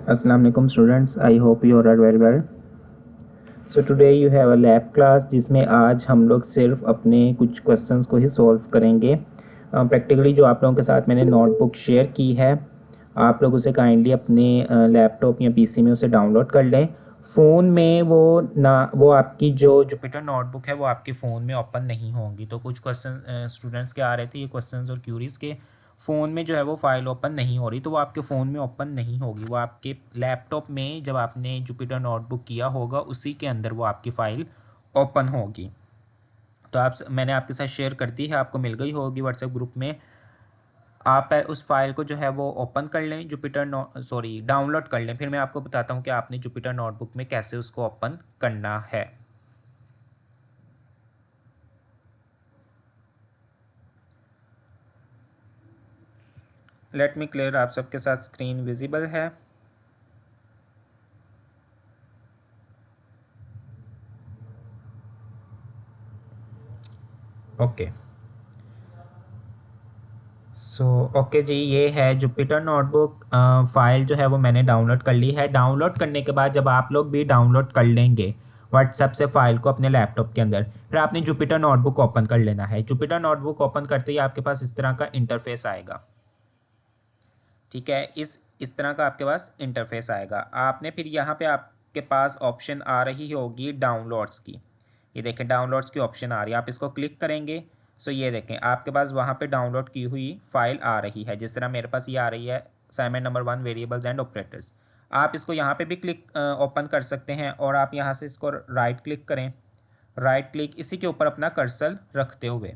Assalamu alaikum students, I hope you are very well. So today you have a lab class जिसमें आज हम लोग सिर्फ अपने कुछ क्वेश्चंस को ही सॉल्व करेंगे। प्रैक्टिकली जो आप लोगों के साथ मैंने नोटबुक शेयर की है, आप लोग उसे काइंडली अपने लैपटॉप या पीसी में उसे डाउनलोड कर लें। फ़ोन में वो आपकी जो जुपिटर नोटबुक है वो आपके फ़ोन में ओपन नहीं होंगी। तो कुछ क्वेश्चन स्टूडेंट्स के आ रहे थे, ये क्वेश्चंस और क्यूरीज़ के फ़ोन में जो है वो फ़ाइल ओपन नहीं हो रही, तो वो आपके फ़ोन में ओपन नहीं होगी, वो आपके लैपटॉप में जब आपने जुपिटर नोटबुक किया होगा उसी के अंदर वो आपकी फ़ाइल ओपन होगी। तो मैंने आपके साथ शेयर कर दी है, आपको मिल गई होगी व्हाट्सएप ग्रुप में। आप उस फाइल को जो है वो ओपन कर लें, डाउनलोड कर लें। फिर मैं आपको बताता हूँ कि आपने जुपिटर नोटबुक में कैसे उसको ओपन करना है। लेट मी क्लियर, आप सबके साथ स्क्रीन विजिबल है? ओके ओके जी, ये है जुपिटर नोटबुक फाइल जो है वो मैंने डाउनलोड कर ली है। डाउनलोड करने के बाद जब आप लोग भी डाउनलोड कर लेंगे व्हाट्सएप से फाइल को अपने लैपटॉप के अंदर, फिर आपने जुपिटर नोटबुक ओपन कर लेना है। जुपिटर नोटबुक ओपन करते ही आपके पास इस तरह का इंटरफेस आएगा। ठीक है, इस तरह का आपके पास इंटरफेस आएगा। आपने फिर यहाँ पे आपके पास ऑप्शन आ रही होगी डाउनलोड्स की। ये देखें, डाउनलोड्स की ऑप्शन आ रही है, आप इसको क्लिक करेंगे। ये देखें, आपके पास वहाँ पे डाउनलोड की हुई फाइल आ रही है। जिस तरह मेरे पास ये आ रही है assignment number 1 variables and operators. आप इसको यहाँ पे भी क्लिक ओपन कर सकते हैं और आप यहाँ से इसको राइट क्लिक करें। राइट क्लिक, इसी के ऊपर अपना कर्सर रखते हुए,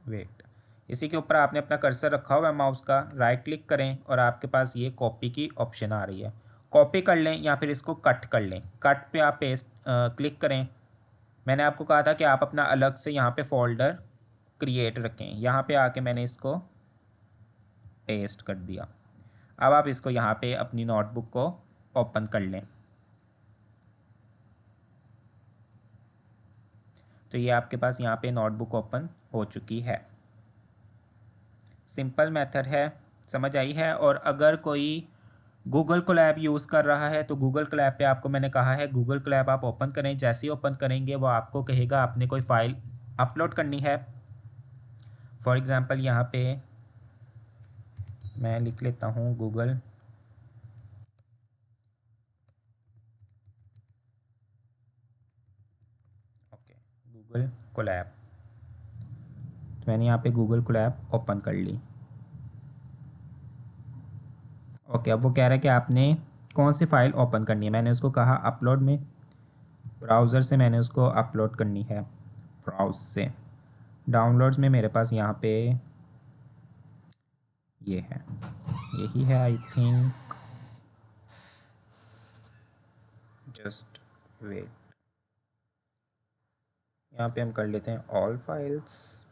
वेट, इसी के ऊपर आपने अपना कर्सर रखा हुआ है माउस का, राइट क्लिक करें और आपके पास ये कॉपी की ऑप्शन आ रही है। कॉपी कर लें या फिर इसको कट कर लें। कट पे आप पेस्ट क्लिक करें। मैंने आपको कहा था कि आप अपना अलग से यहाँ पे फोल्डर क्रिएट रखें। यहाँ पे आके मैंने इसको पेस्ट कर दिया। अब आप इसको यहाँ पे अपनी नोटबुक को ओपन कर लें। तो ये आपके पास यहाँ पे नोटबुक ओपन हो चुकी है। सिंपल मेथड है, समझ आई है। और अगर कोई गूगल कोलैब यूज़ कर रहा है तो गूगल कोलैब पे आपको मैंने कहा है गूगल कोलैब आप ओपन करें। जैसे ही ओपन करेंगे वो आपको कहेगा आपने कोई फ़ाइल अपलोड करनी है। फॉर एग्ज़ाम्पल यहाँ पे मैं लिख लेता हूँ गूगल गूगल कोलैब। तो मैंने यहाँ पे गूगल कोलैब ओपन कर ली। ओके, अब वो कह रहा है कि आपने कौन सी फ़ाइल ओपन करनी है। मैंने उसको कहा अपलोड में, ब्राउज़र से मैंने उसको अपलोड करनी है। ब्राउज़ से डाउनलोड्स में मेरे पास यहाँ पे ये है, यही है आई थिंक। जस्ट वेट, यहाँ पे हम कर लेते हैं all files.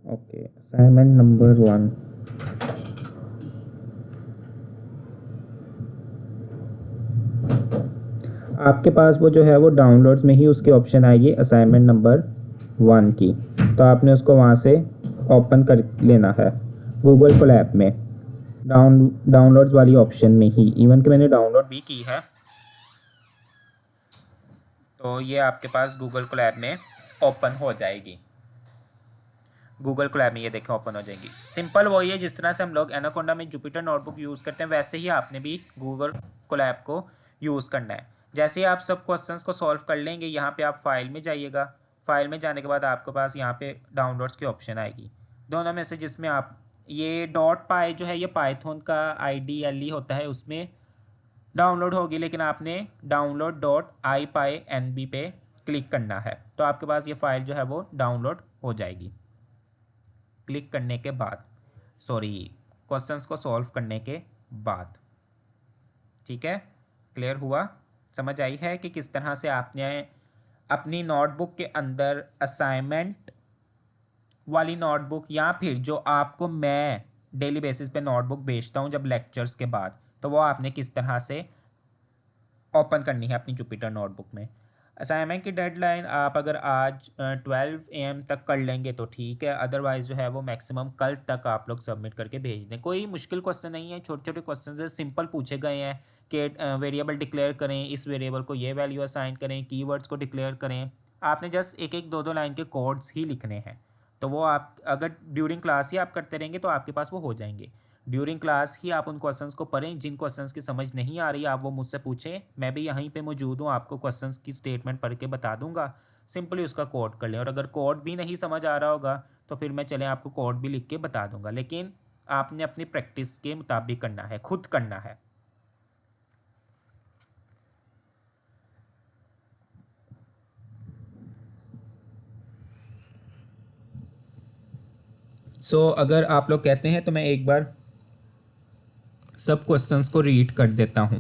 Okay, assignment number 1। आपके पास वो जो है वो डाउनलोड्स में ही उसकी ऑप्शन आएगी असाइनमेंट नंबर 1 की। तो आपने उसको वहाँ से ओपन कर लेना है गूगल कोलैब में, डाउनलोड्स वाली ऑप्शन में ही। इवन कि मैंने डाउनलोड भी की है। तो ये आपके पास गूगल कोलैब में ओपन हो जाएगी। गूगल कोलैब में ये देखें ओपन हो जाएगी। सिंपल वही है जिस तरह से हम लोग एनाकोंडा में जुपिटर नोटबुक यूज़ करते हैं, वैसे ही आपने भी गूगल कोलैब को यूज़ करना है। जैसे ही आप सब क्वेश्चंस को सॉल्व कर लेंगे, यहाँ पे आप फाइल में जाइएगा। फाइल में जाने के बाद आपके पास यहाँ पे डाउनलोड्स की ऑप्शन आएगी। दोनों में से जिसमें आप ये डॉट पाई जो है ये पाइथन का IDLE होता है, उसमें डाउनलोड होगी, लेकिन आपने download.ipynb पे क्लिक करना है। तो आपके पास ये फाइल जो है वो डाउनलोड हो जाएगी। क्लिक करने के बाद, क्वेश्चंस को सॉल्व करने के बाद। ठीक है, क्लियर हुआ? समझ आई है कि किस तरह से आपने अपनी नोटबुक के अंदर असाइनमेंट वाली नोटबुक, या फिर जो आपको मैं डेली बेसिस पे नोटबुक भेजता हूँ जब लेक्चर्स के बाद, तो वो आपने किस तरह से ओपन करनी है अपनी जुपिटर नोटबुक में। असाइनमेंट की डेडलाइन आप अगर आज 12 AM तक कर लेंगे तो ठीक है, अदरवाइज़ जो है वो मैक्सिमम कल तक आप लोग सबमिट करके भेज दें। कोई मुश्किल क्वेश्चन नहीं है, छोटे छोटे क्वेश्चन है, सिंपल पूछे गए हैं कि वेरिएबल डिक्लेयर करें, इस वेरिएबल को ये वैल्यू असाइन करें, कीवर्ड्स को डिक्लेयर करें। आपने जस्ट एक एक दो दो लाइन के कोड्स ही लिखने हैं, तो वो आप अगर ड्यूरिंग क्लास ही आप करते रहेंगे तो आपके पास वो हो जाएंगे। ड्यूरिंग क्लास ही आप उन क्वेश्चंस को पढ़ें, जिन क्वेश्चंस की समझ नहीं आ रही आप वो मुझसे पूछें, मैं भी यहीं पे मौजूद हूँ, आपको क्वेश्चंस की स्टेटमेंट पढ़ के बता दूंगा। सिंपली उसका कोड कर लें, और अगर कोड भी नहीं समझ आ रहा होगा तो फिर मैं चलें आपको कोड भी लिख के बता दूंगा, लेकिन आपने अपनी प्रैक्टिस के मुताबिक करना है, खुद करना है। अगर आप लोग कहते हैं तो मैं एक बार सब क्वेश्चंस को रीड कर देता हूँ।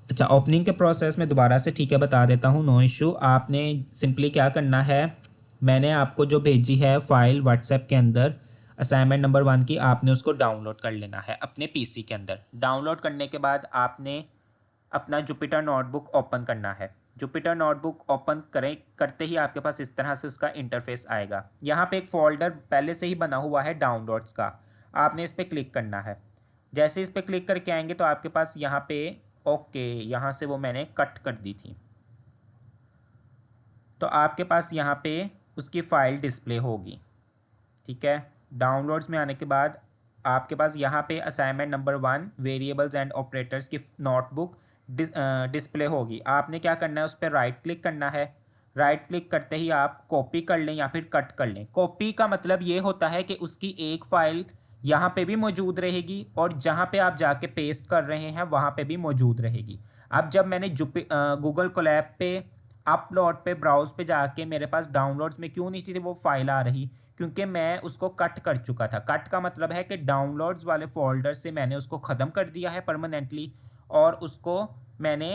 अच्छा, ओपनिंग के प्रोसेस में दोबारा से ठीक है बता देता हूँ, नो इशू। आपने सिंपली क्या करना है, मैंने आपको जो भेजी है फाइल व्हाट्सएप के अंदर असाइनमेंट नंबर 1 की, आपने उसको डाउनलोड कर लेना है अपने पीसी के अंदर। डाउनलोड करने के बाद आपने अपना जुपिटर नोटबुक ओपन करना है। जुपिटर नोटबुक ओपन करें, करते ही आपके पास इस तरह से उसका इंटरफेस आएगा। यहाँ पे एक फ़ोल्डर पहले से ही बना हुआ है डाउनलोड्स का, आपने इस पर क्लिक करना है। जैसे इस पर क्लिक करके आएंगे तो आपके पास यहाँ पे ओके, यहाँ से वो मैंने कट कर दी थी, तो आपके पास यहाँ पे उसकी फ़ाइल डिस्प्ले होगी। ठीक है, डाउनलोड्स में आने के बाद आपके पास यहाँ पे assignment number 1 variables and operators की नोटबुक डिस्प्ले होगी। आपने क्या करना है, उस पर राइट क्लिक करना है। राइट क्लिक करते ही आप कॉपी कर लें या फिर कट कर लें। कॉपी का मतलब ये होता है कि उसकी एक फ़ाइल यहाँ पे भी मौजूद रहेगी और जहाँ पे आप जाके पेस्ट कर रहे हैं वहाँ पे भी मौजूद रहेगी। अब जब मैंने गूगल कोलैब पे अपलोड पे ब्राउज पे जाके मेरे पास डाउनलोड्स में क्यों नहीं थी वो फाइल आ रही, क्योंकि मैं उसको कट कर चुका था। कट का मतलब है कि डाउनलोड्स वाले फोल्डर से मैंने उसको ख़त्म कर दिया है परमानेंटली, और उसको मैंने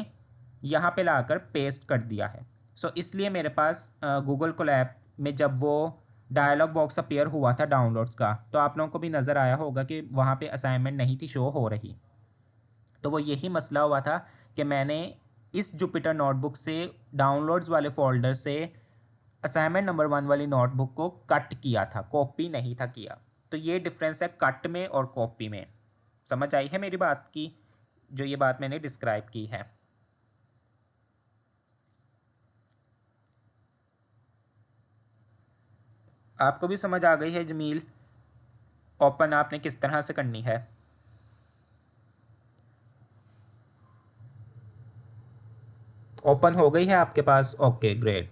यहाँ पे लाकर पेस्ट कर दिया है। इसलिए मेरे पास गूगल कोलैब में जब वो डायलॉग बॉक्स अपीयर हुआ था डाउनलोड्स का, तो आप लोगों को भी नज़र आया होगा कि वहाँ पे असाइनमेंट नहीं थी शो हो रही। तो वो यही मसला हुआ था कि मैंने इस जुपिटर नोटबुक से डाउनलोड्स वाले फ़ोल्डर से असाइनमेंट नंबर 1 वाली नोटबुक को कट किया था, कॉपी नहीं था किया। तो ये डिफरेंस है कट में और कॉपी में। समझ आई है मेरी बात की, जो ये बात मैंने डिस्क्राइब की है। आपको भी समझ आ गई है जमील, ओपन आपने किस तरह से करनी है? ओपन हो गई है आपके पास? Okay great.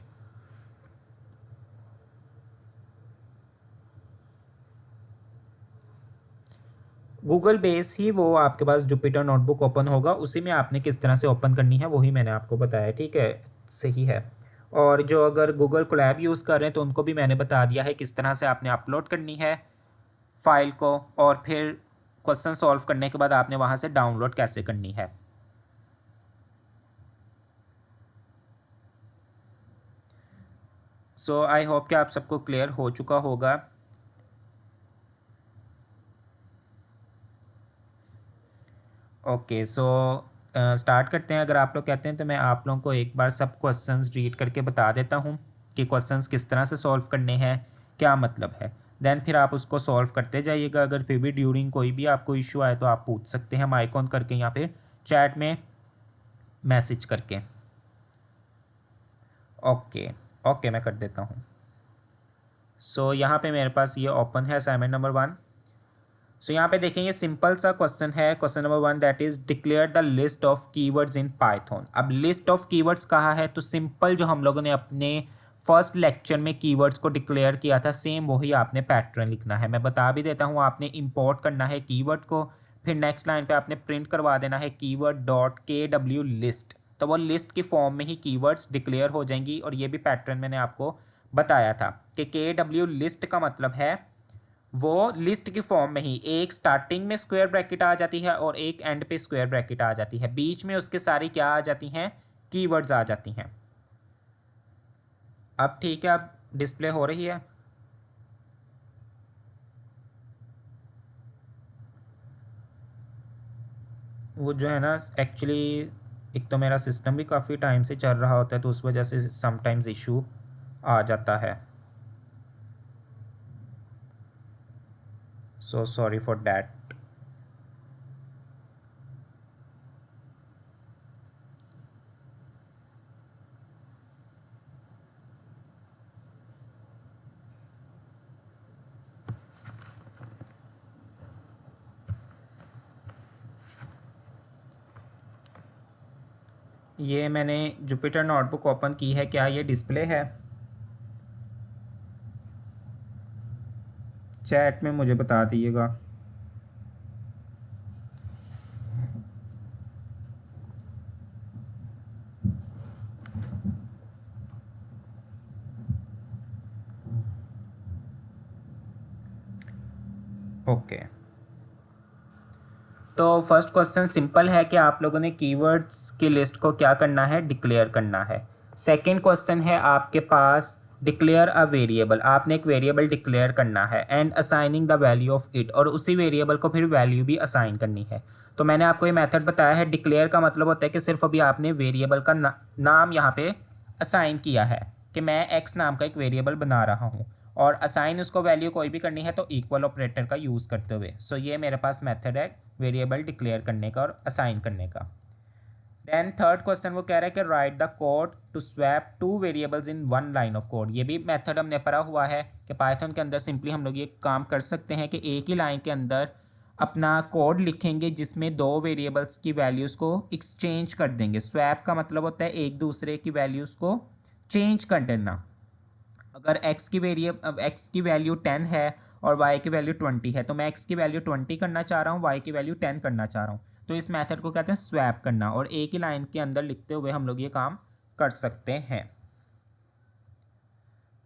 गूगल बेस ही वो आपके पास जुपिटर नोटबुक ओपन होगा, उसी में आपने किस तरह से ओपन करनी है वही मैंने आपको बताया। ठीक है, सही है। और जो अगर गूगल कोलैब यूज़ कर रहे हैं तो उनको भी मैंने बता दिया है किस तरह से आपने अपलोड करनी है फाइल को, और फिर क्वेश्चन सॉल्व करने के बाद आपने वहाँ से डाउनलोड कैसे करनी है। आई होप कि आप सबको क्लियर हो चुका होगा। ओके, स्टार्ट करते हैं। अगर आप लोग कहते हैं तो मैं आप लोगों को एक बार सब क्वेश्चंस रीड करके बता देता हूँ कि क्वेश्चंस किस तरह से सॉल्व करने हैं, क्या मतलब है। देन फिर आप उसको सॉल्व करते जाइएगा। अगर फिर भी ड्यूरिंग कोई भी आपको इशू आए तो आप पूछ सकते हैं माइक ऑन करके या फिर चैट में मैसेज करके। ओके ओके, मैं कर देता हूँ। यहाँ पे मेरे पास ये ओपन है असाइनमेंट नंबर 1। यहाँ पे देखें, ये सिंपल सा क्वेश्चन है, question number 1, that is declare the list of keywords in Python. अब लिस्ट ऑफ कीवर्ड्स कहा है तो सिंपल जो हम लोगों ने अपने फर्स्ट लेक्चर में कीवर्ड्स को डिक्लेयर किया था, सेम वही आपने पैटर्न लिखना है। मैं बता भी देता हूँ, आपने इंपोर्ट करना है कीवर्ड को, फिर नेक्स्ट लाइन पे आपने प्रिंट करवा देना है कीवर्ड डॉट KW लिस्ट, तो वो लिस्ट की फॉर्म में ही कीवर्ड्स डिक्लेयर हो जाएंगी। और ये भी पैटर्न मैंने आपको बताया था कि KW लिस्ट का मतलब है वो लिस्ट की फॉर्म में ही एक स्टार्टिंग में स्क्वायर ब्रैकेट आ जाती है और एक एंड पे स्क्वायर ब्रैकेट आ जाती है, बीच में उसके सारी क्या आ जाती हैं, कीवर्ड्स आ जाती हैं। अब ठीक है, अब डिस्प्ले हो रही है। वो जो है ना एक्चुअली एक तो मेरा सिस्टम भी काफ़ी टाइम से चल रहा होता है तो उस वजह से समटाइम्स इशू आ जाता है, सो सॉरी फॉर डैट। ये मैंने जुपिटर नोटबुक ओपन की है, क्या ये डिस्प्ले है? चैट में मुझे बता दीजिएगा। ओके, तो फर्स्ट क्वेश्चन सिंपल है कि आप लोगों ने कीवर्ड्स की लिस्ट को क्या करना है, डिक्लेयर करना है। सेकंड क्वेश्चन है आपके पास डिक्लेयर अ वेरिएबल, आपने एक वेरिएबल डिक्लेयर करना है and assigning the value of it, और उसी वेरिएबल को फिर वैल्यू भी असाइन करनी है। तो मैंने आपको ये मेथड बताया है। डिक्लेयर का मतलब होता है कि सिर्फ अभी आपने वेरिएबल का नाम यहाँ पे असाइन किया है कि मैं एक्स नाम का एक वेरिएबल बना रहा हूँ, और असाइन उसको वैल्यू कोई भी करनी है तो इक्वल ऑपरेटर का यूज़ करते हुए। सो ये मेरे पास मेथड है वेरिएबल डिक्लेयर करने का और असाइन करने का। देन थर्ड क्वेश्चन वो कह रहा है कि write the code to swap two variables in one line of code. ये भी मेथड हमने पढ़ा हुआ है कि पाइथन के अंदर सिंपली हम लोग ये काम कर सकते हैं कि एक ही लाइन के अंदर अपना कोड लिखेंगे जिसमें दो वेरिएबल्स की वैल्यूज़ को एक्सचेंज कर देंगे। स्वैप का मतलब होता है एक दूसरे की वैल्यूज़ को चेंज कर देना। अगर एक्स की वैल्यू 10 है और वाई की वैल्यू 20 है, तो मैं एक्स की वैल्यू 20 करना चाह रहा हूँ, वाई की वैल्यू 10 करना चाह रहा हूँ। तो इस मेथड को कहते हैं स्वैप करना, और एक ही लाइन के अंदर लिखते हुए हम लोग ये काम कर सकते हैं।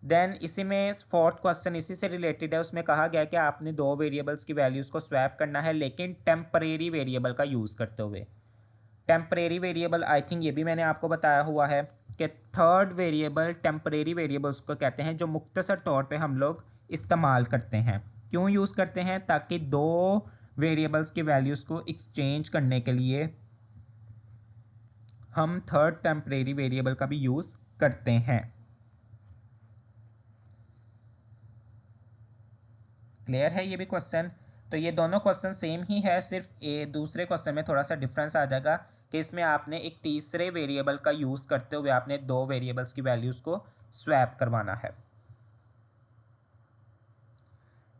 देन इसी में फोर्थ क्वेश्चन इसी से रिलेटेड है। उसमें कहा गया कि आपने दो वेरिएबल्स की वैल्यूज़ को स्वैप करना है, लेकिन टेम्परेरी वेरिएबल का यूज़ करते हुए। टेम्परेरी वेरिएबल आई थिंक ये भी मैंने आपको बताया हुआ है कि थर्ड वेरिएबल टेम्परेरी वेरिएबल्स को कहते हैं, जो मुख्तसर तौर पे हम लोग इस्तेमाल करते हैं। क्यों यूज़ करते हैं? ताकि दो वेरिएबल्स की वैल्यूज़ को एक्सचेंज करने के लिए हम थर्ड टेम्परेरी वेरिएबल का भी यूज़ करते हैं। क्लियर है ये भी क्वेश्चन? तो ये दोनों क्वेश्चन सेम ही है, सिर्फ दूसरे क्वेश्चन में थोड़ा सा डिफरेंस आ जाएगा कि इसमें आपने एक तीसरे वेरिएबल का यूज़ करते हुए आपने दो वेरिएबल्स की वैल्यूज़ को स्वैप करवाना है।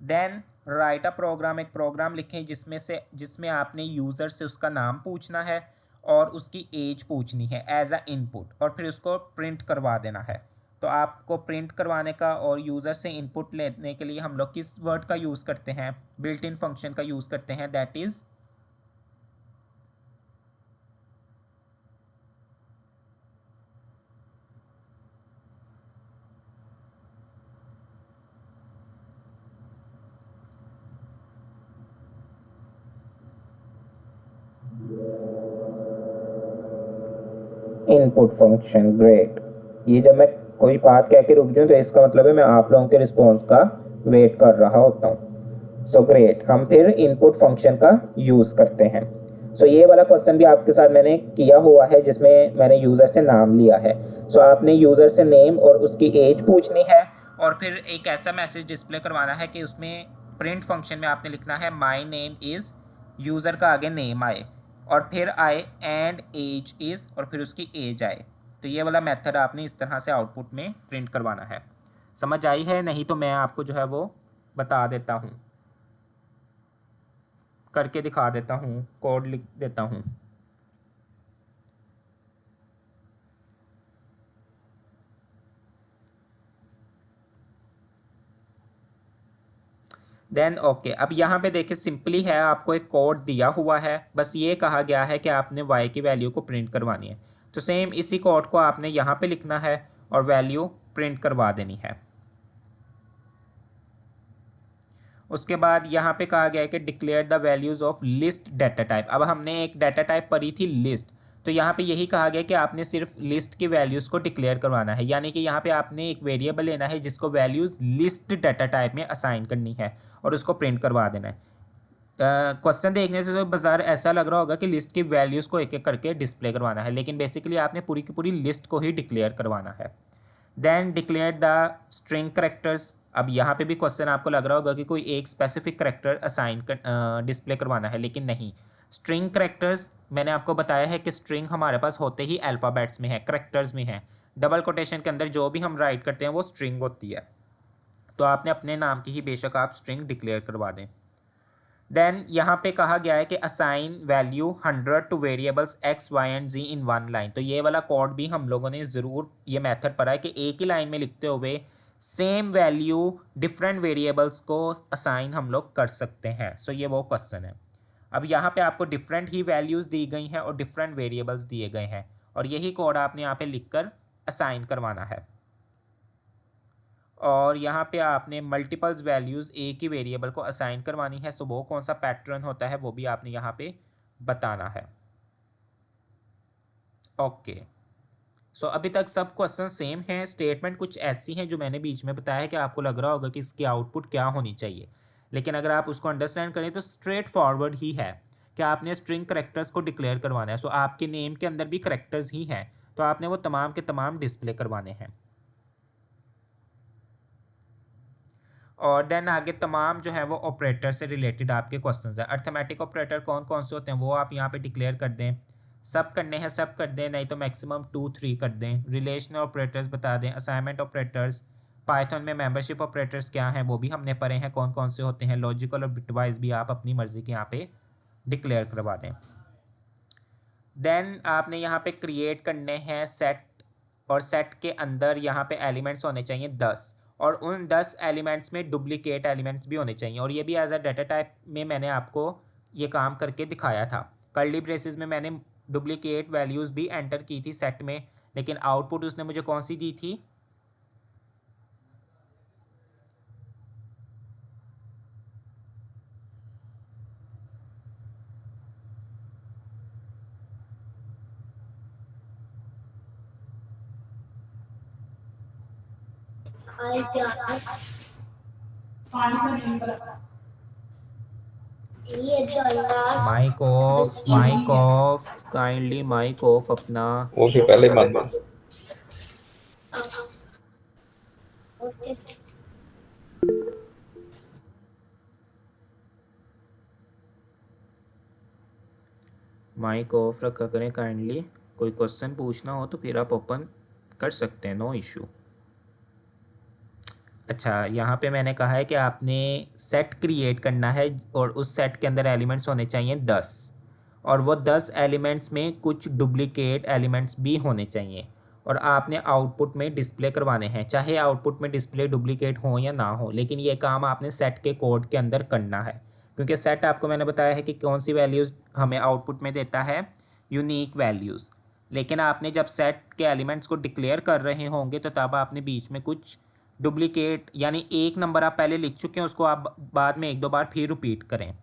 देन राइट अ प्रोग्राम, एक प्रोग्राम लिखें जिसमें आपने यूज़र से उसका नाम पूछना है और उसकी एज पूछनी है एज अ इनपुट, और फिर उसको प्रिंट करवा देना है। तो आपको प्रिंट करवाने का और यूज़र से इनपुट लेने के लिए हम लोग किस वर्ड का यूज़ करते हैं? बिल्ट इन फंक्शन का यूज़ करते हैं, that is input function. Great. ये जब मैं कोई बात कह के रुक जाऊँ तो इसका मतलब है मैं आप लोगों के रिस्पॉन्स का वेट कर रहा होता हूँ। सो ग्रेट, हम फिर इनपुट फंक्शन का यूज़ करते हैं। सो ये वाला क्वेश्चन भी आपके साथ मैंने किया हुआ है जिसमें मैंने यूज़र से नाम लिया है। सो आपने यूज़र से नेम और उसकी एज पूछनी है, और फिर एक ऐसा मैसेज डिस्प्ले करवाना है कि उसमें प्रिंट फंक्शन में आपने लिखना है माई नेम इज़, यूज़र का आगे नेम आए और फिर आए एंड एज इज़ और फिर उसकी एज आए। तो ये वाला मेथड आपने इस तरह से आउटपुट में प्रिंट करवाना है। समझ आई है? नहीं तो मैं आपको जो है वो बता देता हूँ, करके दिखा देता हूँ, कोड लिख देता हूँ। देन ओके, अब यहाँ पे देखिए सिंपली है, आपको एक कोड दिया हुआ है, बस ये कहा गया है कि आपने y की वैल्यू को प्रिंट करवानी है। तो सेम इसी कोड को आपने यहाँ पे लिखना है और वैल्यू प्रिंट करवा देनी है। उसके बाद यहाँ पे कहा गया है कि declare the values of list data type. अब हमने एक डाटा टाइप पढ़ी थी लिस्ट, तो यहाँ पे यही कहा गया कि आपने सिर्फ लिस्ट की वैल्यूज़ को डिक्लेयर करवाना है, यानी कि यहाँ पे आपने एक वेरिएबल लेना है जिसको वैल्यूज़ लिस्ट डाटा टाइप में असाइन करनी है और उसको प्रिंट करवा देना है। क्वेश्चन देखने से तो बाजार ऐसा लग रहा होगा कि लिस्ट की वैल्यूज़ को एक एक करके डिस्प्ले करवाना है, लेकिन बेसिकली आपने पूरी की पूरी लिस्ट को ही डिक्लेयर करवाना है। Then declare the string characters. अब यहाँ पे भी क्वेश्चन आपको लग रहा होगा कि कोई एक स्पेसिफिक करेक्टर असाइन कर डिस्प्ले करवाना है, लेकिन नहीं। स्ट्रिंग करेक्टर्स मैंने आपको बताया है कि स्ट्रिंग हमारे पास होते ही अल्फ़ाबेट्स में है, करेक्टर्स में है। डबल कोटेशन के अंदर जो भी हम राइट करते हैं वो स्ट्रिंग होती है, तो आपने अपने नाम की ही बेशक आप स्ट्रिंग डिक्लेयर करवा दें। देन यहाँ पे कहा गया है कि assign value 100 to variables x y and z in one line. तो ये वाला कोड भी हम लोगों ने ज़रूर ये मेथड पढ़ा है कि एक ही लाइन में लिखते हुए सेम वैल्यू डिफरेंट वेरिएबल्स को असाइन हम लोग कर सकते हैं। सो ये वो क्वेश्चन है। अब यहाँ पे आपको डिफरेंट ही वैल्यूज़ दी गई हैं और डिफरेंट वेरिएबल्स दिए गए हैं, और यही कोड आपने यहाँ पे लिख कर असाइन करवाना है। और यहाँ पे आपने मल्टीपल्स वैल्यूज़ एक ही वेरिएबल को असाइन करवानी है। सो वो कौन सा पैटर्न होता है वो भी आपने यहाँ पे बताना है। ओके, सो अभी तक सब क्वेश्चन सेम हैं। स्टेटमेंट कुछ ऐसी हैं जो मैंने बीच में बताया है कि आपको लग रहा होगा कि इसकी आउटपुट क्या होनी चाहिए, लेकिन अगर आप उसको अंडरस्टैंड करें तो स्ट्रेट फॉरवर्ड ही है कि आपने स्ट्रिंग करेक्टर्स को डिक्लेयर करवाना है। सो आपके नेम के अंदर भी करेक्टर्स ही हैं, तो आपने वो तमाम के तमाम डिस्प्ले करवाने हैं। और देन आगे तमाम जो है वो ऑपरेटर से रिलेटेड आपके क्वेश्चंस हैं। अर्थमेटिक ऑपरेटर कौन कौन से होते हैं वो आप यहाँ पे डिक्लेयर कर दें। सब करने हैं सब कर दें, नहीं तो मैक्सिमम 2-3 कर दें। रिलेशनल ऑपरेटर्स बता दें, असाइनमेंट ऑपरेटर्स। पाइथन में मेंबरशिप ऑपरेटर्स क्या हैं वो भी हमने पढ़े हैं कौन कौन से होते हैं। लॉजिकल और बिटवाइज भी आप अपनी मर्जी के यहाँ पे डिक्लेयर करवा दें। देन आपने यहाँ पे क्रिएट करने हैं सेट, और सेट के अंदर यहाँ पे एलिमेंट्स होने चाहिए 10, और उन 10 एलिमेंट्स में डुप्लीकेट एलिमेंट्स भी होने चाहिए। और ये भी एज अ डाटा टाइप में मैंने आपको ये काम करके दिखाया था। कर्ली ब्रेसेस में मैंने डुप्लीकेट वैल्यूज़ भी एंटर की थी सेट में, लेकिन आउटपुट उसने मुझे कौन सी दी थी? Mic off, mic off, kindly mic off अपना। वो फिर पहले बंद था। माइक ऑफ रखा करें काइंडली। कोई क्वेश्चन पूछना हो तो फिर आप ओपन कर सकते हैं, नो इशू। अच्छा, यहाँ पे मैंने कहा है कि आपने सेट क्रिएट करना है और उस सेट के अंदर एलिमेंट्स होने चाहिए 10, और वो 10 एलिमेंट्स में कुछ डुप्लीकेट एलिमेंट्स भी होने चाहिए, और आपने आउटपुट में डिस्प्ले करवाने हैं। चाहे आउटपुट में डिस्प्ले डुप्लीकेट हो या ना हो, लेकिन ये काम आपने सेट के कोड के अंदर करना है, क्योंकि सेट आपको मैंने बताया है कि कौन सी वैल्यूज़ हमें आउटपुट में देता है, यूनिक वैल्यूज़। लेकिन आपने जब सेट के एलिमेंट्स को डिक्लेयर कर रहे होंगे तो तब आपने बीच में कुछ डुप्लीकेट, यानी एक नंबर आप पहले लिख चुके हैं उसको आप बाद में एक दो बार फिर रिपीट करें,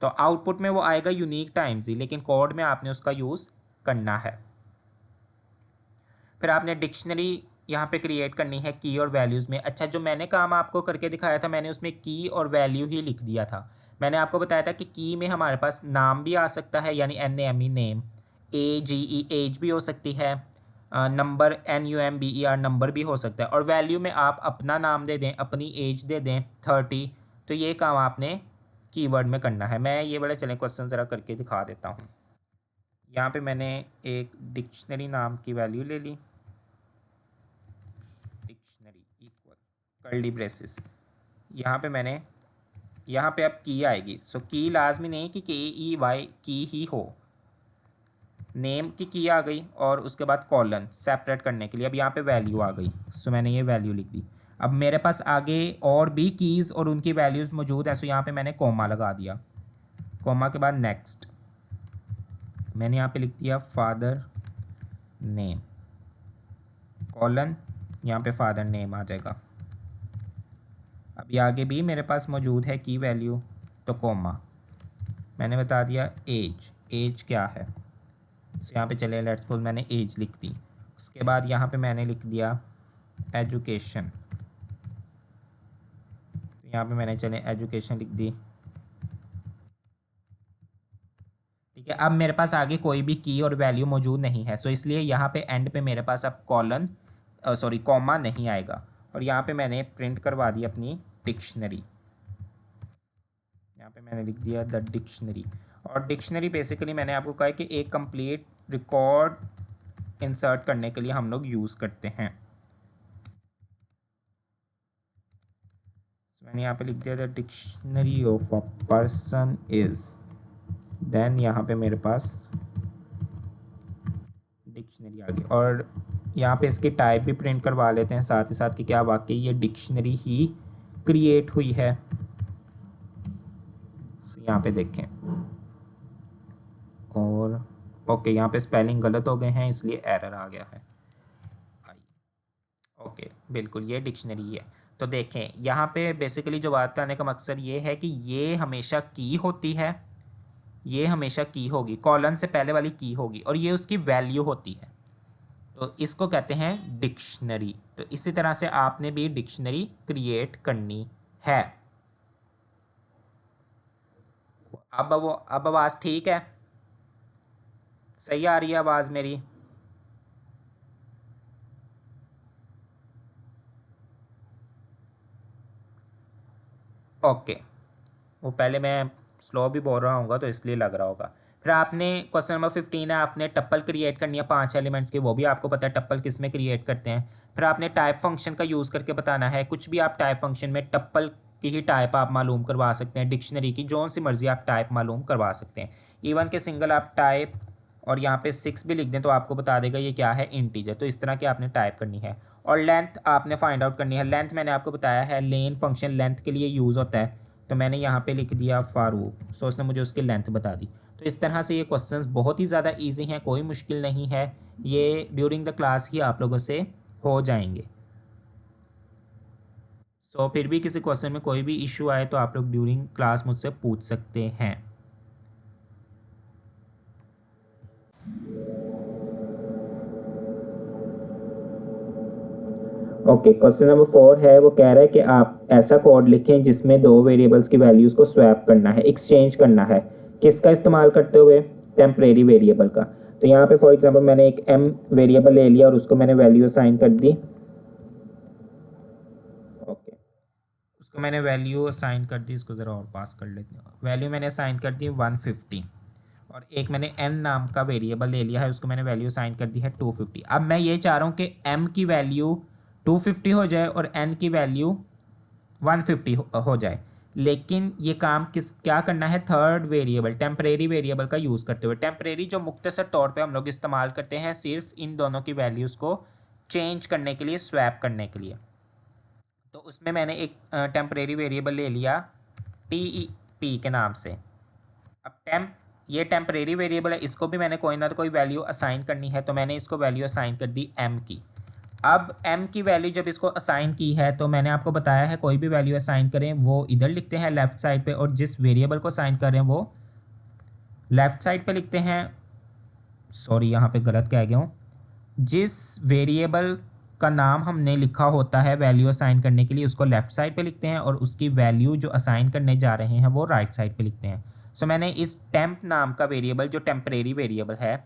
तो आउटपुट में वो आएगा यूनिक टाइम्स ही, लेकिन कोड में आपने उसका यूज़ करना है। फिर आपने डिक्शनरी यहाँ पे क्रिएट करनी है की और वैल्यूज़ में। अच्छा, जो मैंने काम आपको करके दिखाया था मैंने उसमें की और वैल्यू ही लिख दिया था। मैंने आपको बताया था कि की में हमारे पास नाम भी आ सकता है, यानी NAME नेम, AGE एज भी हो सकती है, नंबर NUMBER नंबर भी हो सकता है, और वैल्यू में आप अपना नाम दे दें, अपनी एज दे दें 30। तो ये काम आपने कीवर्ड में करना है। मैं ये वाले चलें क्वेश्चन ज़रा करके दिखा देता हूँ। यहाँ पे मैंने एक डिक्शनरी नाम की वैल्यू ले ली, डिक्शनरी इक्वल कर्ली ब्रेसेस। यहाँ पे अब की आएगी। सो की लाजमी नहीं कि KEY की ही हो, नेम की आ गई और उसके बाद कॉलन सेपरेट करने के लिए अब यहाँ पे वैल्यू आ गई। सो मैंने ये वैल्यू लिख दी। अब मेरे पास आगे और भी कीज़ और उनकी वैल्यूज़ मौजूद हैं। सो यहाँ पे मैंने कोमा लगा दिया, कोमा के बाद नेक्स्ट मैंने यहाँ पे लिख दिया फादर नेम, कॉलन, यहाँ पे फादर नेम आ जाएगा। अब ये आगे भी मेरे पास मौजूद है की वैल्यू, तो कोमा मैंने बता दिया एज, एज क्या है। तो यहाँ पे चले लेट्स सपोज मैंने एज लिख दी। उसके बाद यहाँ पे मैंने लिख दिया एजुकेशन, तो यहाँ पे मैंने चले एजुकेशन लिख दी। ठीक है। अब मेरे पास आगे कोई भी की और वैल्यू मौजूद नहीं है, सो इसलिए यहाँ पे एंड पे मेरे पास अब कॉमा नहीं आएगा। और यहाँ पे मैंने प्रिंट करवा दी अपनी डिक्शनरी। यहाँ पे मैंने लिख दिया द डिक्शनरी। और डिक्शनरी बेसिकली मैंने आपको कहा है कि एक कंप्लीट रिकॉर्ड इंसर्ट करने के लिए हम लोग यूज़ करते हैं। मैंने यहाँ पे लिख दिया the dictionary of a person is, then यहाँ पे मेरे पास डिक्शनरी आ गई। और यहाँ पे इसकी टाइप भी प्रिंट करवा लेते हैं साथ ही साथ कि क्या वाकई ये डिक्शनरी ही क्रिएट हुई है। यहाँ पे देखें, और ओके यहाँ पे स्पेलिंग गलत हो गए हैं इसलिए एरर आ गया है। ओके बिल्कुल ये डिक्शनरी है। तो देखें यहाँ पे बेसिकली जो बात करने का मकसद ये है कि ये हमेशा की होती है, ये हमेशा की होगी, कॉलन से पहले वाली की होगी, और ये उसकी वैल्यू होती है। तो इसको कहते हैं डिक्शनरी। तो इसी तरह से आपने भी डिक्शनरी क्रिएट करनी है। अब आवाज़ ठीक है, सही आ रही है आवाज़ मेरी? ओके, वो पहले मैं स्लो भी बोल रहा हूँ तो इसलिए लग रहा होगा। फिर आपने क्वेश्चन नंबर 15 है, आपने टप्पल क्रिएट करनी है 5 एलिमेंट्स की, वो भी आपको पता है टप्पल किस में क्रिएट करते हैं। फिर आपने टाइप फंक्शन का यूज़ करके बताना है, कुछ भी आप टाइप फंक्शन में टप्पल की ही टाइप आप मालूम करवा सकते हैं, डिक्शनरी की जो सी मर्जी आप टाइप मालूम करवा सकते हैं। इवन के सिंगल आप टाइप और यहाँ पे 6 भी लिख दें तो आपको बता देगा ये क्या है, इंटीजर। तो इस तरह की आपने टाइप करनी है। और लेंथ आपने फाइंड आउट करनी है। लेंथ मैंने आपको बताया है लेन फंक्शन लेंथ के लिए यूज़ होता है, तो मैंने यहाँ पे लिख दिया फारूक, सो उसने मुझे उसकी लेंथ बता दी। तो इस तरह से ये क्वेश्चंस बहुत ही ज़्यादा इजी हैं, कोई मुश्किल नहीं है, ये ड्यूरिंग द क्लास ही आप लोगों से हो जाएंगे। सो फिर भी किसी क्वेश्चन में कोई भी इशू आए तो आप लोग ड्यूरिंग क्लास मुझसे पूछ सकते हैं। ओके क्वेश्चन नंबर 4 है, वो कह रहा है कि आप ऐसा कोड लिखें जिसमें दो वेरिएबल्स की वैल्यूज़ को स्वैप करना है, एक्सचेंज करना है। किसका इस्तेमाल करते हुए? टेम्परेरी वेरिएबल का। तो यहाँ पे फॉर एग्जांपल मैंने एक m वेरिएबल ले लिया और उसको मैंने वैल्यू असाइन कर दी। ओके उसको मैंने वैल्यू असाइन कर दी, इसको ज़रा और पास कर लेते हैं। वैल्यू मैंने असाइन कर दी 150, और एक मैंने n नाम का वेरिएबल ले लिया है, उसको मैंने वैल्यू असाइन कर दी है 250। अब मैं ये चाह रहा हूँ कि m की वैल्यू 250 हो जाए और n की वैल्यू 150 हो जाए, लेकिन ये काम क्या करना है? थर्ड वेरिएबल टेम्परेरी वेरिएबल का यूज़ करते हुए। टेम्परेरी जो मुख्तसर तौर पे हम लोग इस्तेमाल करते हैं सिर्फ इन दोनों की वैल्यूज़ को चेंज करने के लिए, स्वैप करने के लिए। तो उसमें मैंने एक टेम्परेरी वेरिएबल ले लिया TP के नाम से। अब ये टेम्परेरी वेरिएबल है, इसको भी मैंने कोई ना कोई वैल्यू असाइन करनी है, तो मैंने इसको वैल्यू असाइन कर दी m की। अब m की वैल्यू जब इसको असाइन की है तो मैंने आपको बताया है कोई भी वैल्यू असाइन करें वो इधर लिखते हैं लेफ़्ट साइड पे, और जिस वेरिएबल को असाइन कर रहे हैं वो लेफ़्ट साइड पे लिखते हैं। सॉरी यहाँ पे गलत कह गया हूँ। जिस वेरिएबल का नाम हमने लिखा होता है वैल्यू असाइन करने के लिए उसको लेफ़्ट साइड पे लिखते हैं, और उसकी वैल्यू जो असाइन करने जा रहे हैं वो राइट साइड पे लिखते हैं। सो मैंने इस टेम्प नाम का वेरिएबल जो टेम्परेरी वेरिएबल है,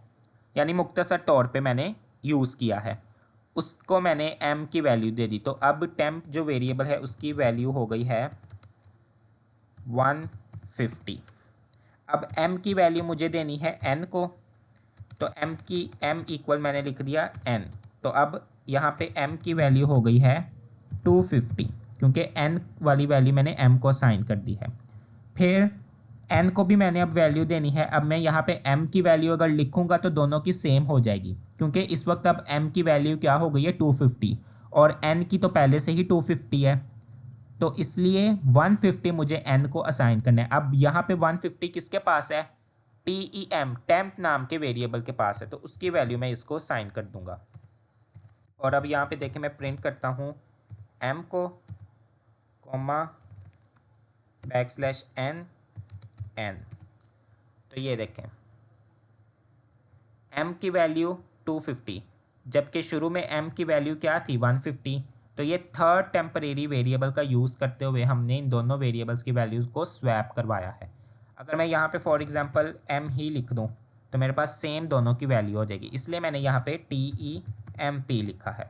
यानी मुख्तसर तौर पे मैंने यूज़ किया है, उसको मैंने m की वैल्यू दे दी। तो अब टेम्प जो वेरिएबल है उसकी वैल्यू हो गई है 150। अब m की वैल्यू मुझे देनी है n को, तो m इक्वल मैंने लिख दिया n। तो अब यहाँ पे m की वैल्यू हो गई है 250, क्योंकि n वाली वैल्यू मैंने m को असाइन कर दी है। फिर n को भी मैंने अब वैल्यू देनी है। अब मैं यहाँ पे m की वैल्यू अगर लिखूँगा तो दोनों की सेम हो जाएगी, क्योंकि इस वक्त अब m की वैल्यू क्या हो गई है 250, और n की तो पहले से ही 250 है, तो इसलिए 150 मुझे n को असाइन करना है। अब यहाँ पे 150 किसके पास है? टेम्प नाम के वेरिएबल के पास है, तो उसकी वैल्यू मैं इसको असाइन कर दूंगा। और अब यहाँ पे देखें मैं प्रिंट करता हूँ m को, कॉमा \n n। तो ये देखें m की वैल्यू 250, जबकि शुरू में m की वैल्यू क्या थी? 150। तो ये थर्ड टेम्परेरी वेरिएबल का यूज़ करते हुए हमने इन दोनों वेरिएबल्स की वैल्यूज़ को स्वैप करवाया है। अगर मैं यहाँ पे फॉर एग्जांपल m ही लिख दूँ तो मेरे पास सेम दोनों की वैल्यू हो जाएगी, इसलिए मैंने यहाँ पे TEMP लिखा है।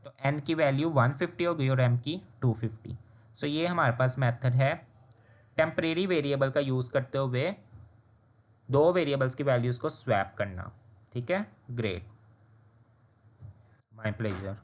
तो n की वैल्यू 150 हो गई और m की 250। सो ये हमारे पास मेथड है टेम्परेरी वेरिएबल का यूज़ करते हुए दो वेरिएबल्स की वैल्यूज़ को स्वैप करना। ठीक है, ग्रेट, माय प्लेजर।